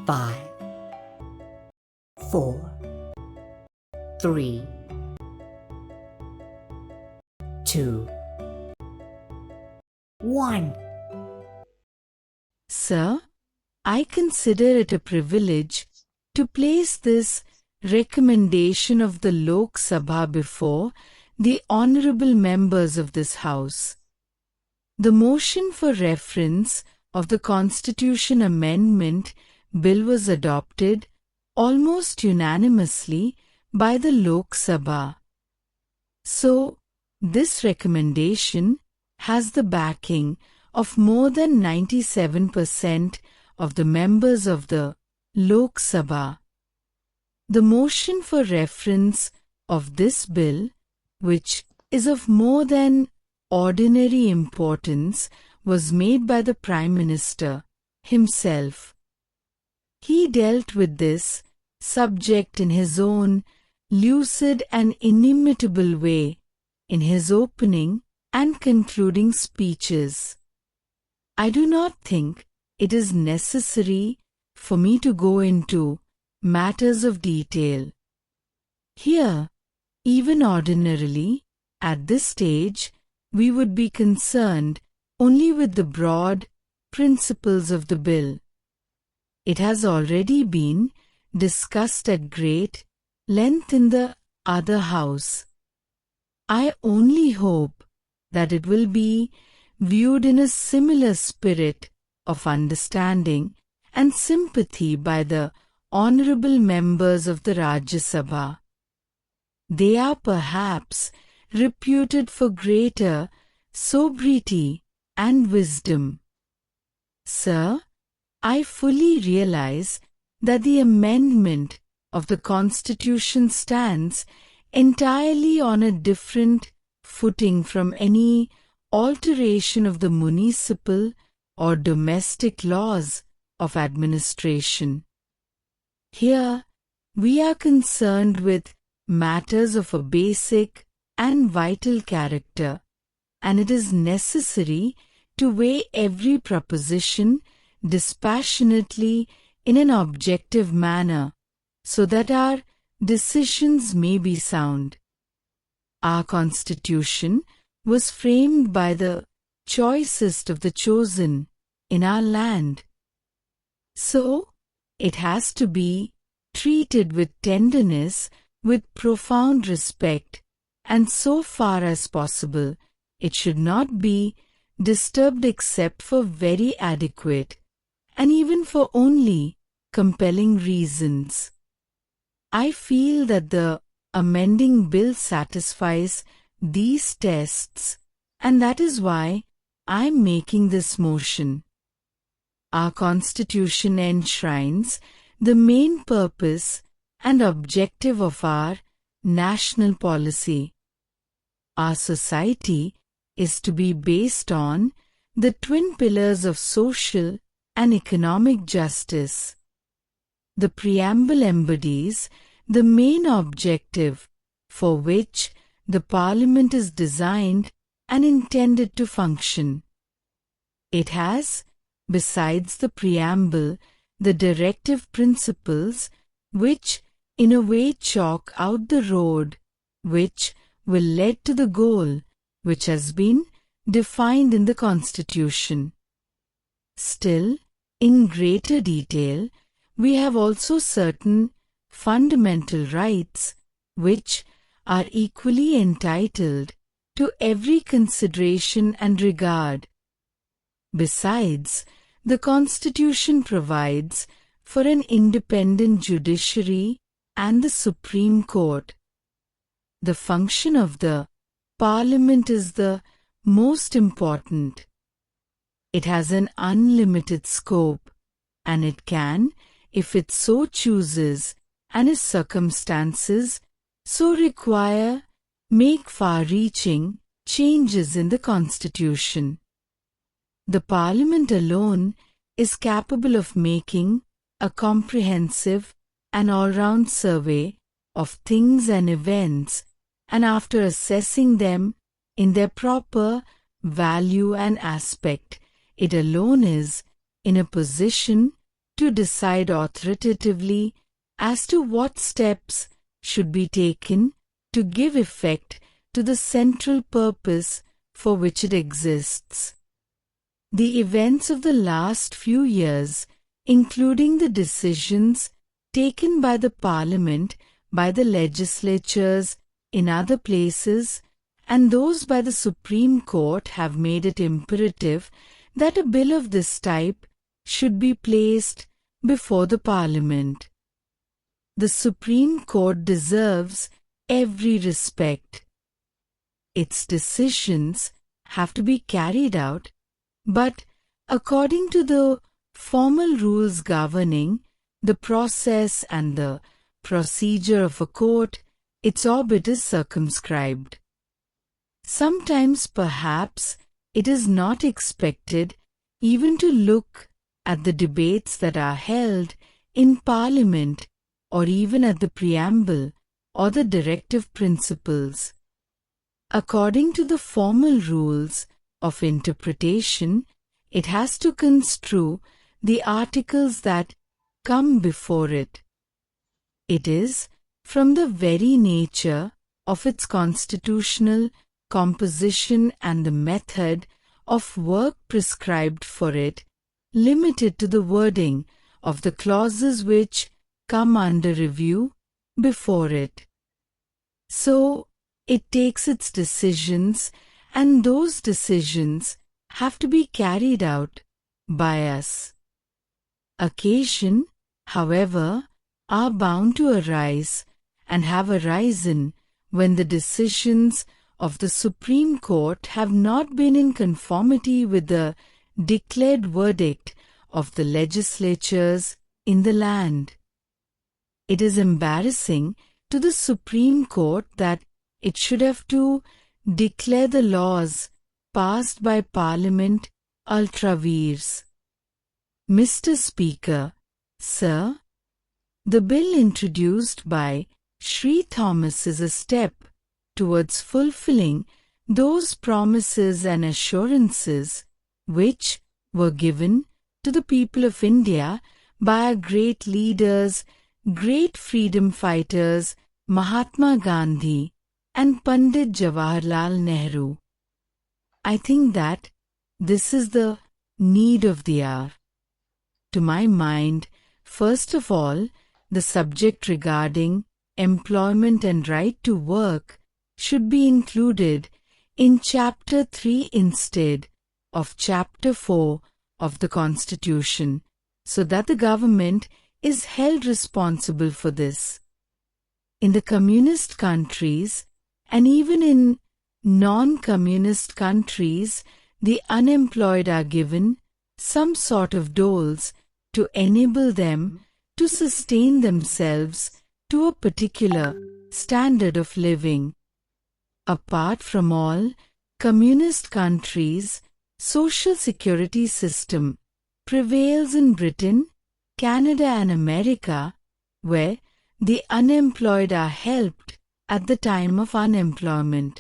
5, 4, 3, 2, 1. Sir, I consider it a privilege to place this recommendation of the Lok Sabha before the honorable members of this House. The motion for reference of the Constitution Amendment Bill was adopted almost unanimously by the Lok Sabha. So, this recommendation has the backing of more than 97% of the members of the Lok Sabha. The motion for reference of this bill, which is of more than ordinary importance, was made by the Prime Minister himself. He dealt with this subject in his own lucid and inimitable way in his opening and concluding speeches. I do not think it is necessary for me to go into matters of detail. Here, even ordinarily, at this stage, we would be concerned only with the broad principles of the bill. It has already been discussed at great length in the other House. I only hope that it will be viewed in a similar spirit of understanding and sympathy by the honorable members of the Rajya Sabha. They are perhaps reputed for greater sobriety and wisdom. Sir, I fully realize that the amendment of the Constitution stands entirely on a different footing from any alteration of the municipal or domestic laws of administration. Here, we are concerned with matters of a basic and vital character, and it is necessary to weigh every proposition dispassionately in an objective manner, so that our decisions may be sound. Our Constitution was framed by the choicest of the chosen in our land. So, it has to be treated with tenderness, with profound respect, and so far as possible, it should not be disturbed except for very adequate, and even for only compelling reasons. I feel that the amending bill satisfies these tests, and that is why I am making this motion. Our Constitution enshrines the main purpose and objective of our national policy. Our society is to be based on the twin pillars of social and economic justice. The preamble embodies the main objective for which the Parliament is designed and intended to function. It has, besides the preamble, the directive principles which in a way chalk out the road which will lead to the goal which has been defined in the Constitution. Still, in greater detail, we have also certain fundamental rights which are equally entitled to every consideration and regard. Besides, the Constitution provides for an independent judiciary and the Supreme Court. The function of the Parliament is the most important. It has an unlimited scope, and it can, if it so chooses and its circumstances so require, make far-reaching changes in the Constitution. The Parliament alone is capable of making a comprehensive and all-round survey of things and events, and after assessing them in their proper value and aspect, it alone is in a position to decide authoritatively as to what steps should be taken to give effect to the central purpose for which it exists. The events of the last few years, including the decisions taken by the Parliament, by the legislatures in other places, and those by the Supreme Court, have made it imperative that a bill of this type should be placed before the Parliament. The Supreme Court deserves every respect. Its decisions have to be carried out, but according to the formal rules governing the process and the procedure of a court, its orbit is circumscribed. Sometimes, perhaps, it is not expected even to look at the debates that are held in Parliament, or even at the preamble or the directive principles. According to the formal rules of interpretation, it has to construe the articles that come before it. It is, from the very nature of its constitutional composition and the method of work prescribed for it, limited to the wording of the clauses which come under review before it. So, it takes its decisions, and those decisions have to be carried out by us. Occasion, however, are bound to arise and have arisen when the decisions of the Supreme Court have not been in conformity with the declared verdict of the legislatures in the land. It is embarrassing to the Supreme Court that it should have to declare the laws passed by Parliament ultra vires. Mr. Speaker, Sir, the bill introduced by Sri Thomas is a step towards fulfilling those promises and assurances which were given to the people of India by our great leaders, great freedom fighters, Mahatma Gandhi and Pandit Jawaharlal Nehru. I think that this is the need of the hour. To my mind, first of all, the subject regarding employment and right to work should be included in Chapter 3 instead of Chapter 4 of the Constitution, so that the government is held responsible for this. In the communist countries, and even in non-communist countries, the unemployed are given some sort of doles to enable them to sustain themselves to a particular standard of living. Apart from all communist countries, social security system prevails in Britain, Canada and America, where the unemployed are helped at the time of unemployment.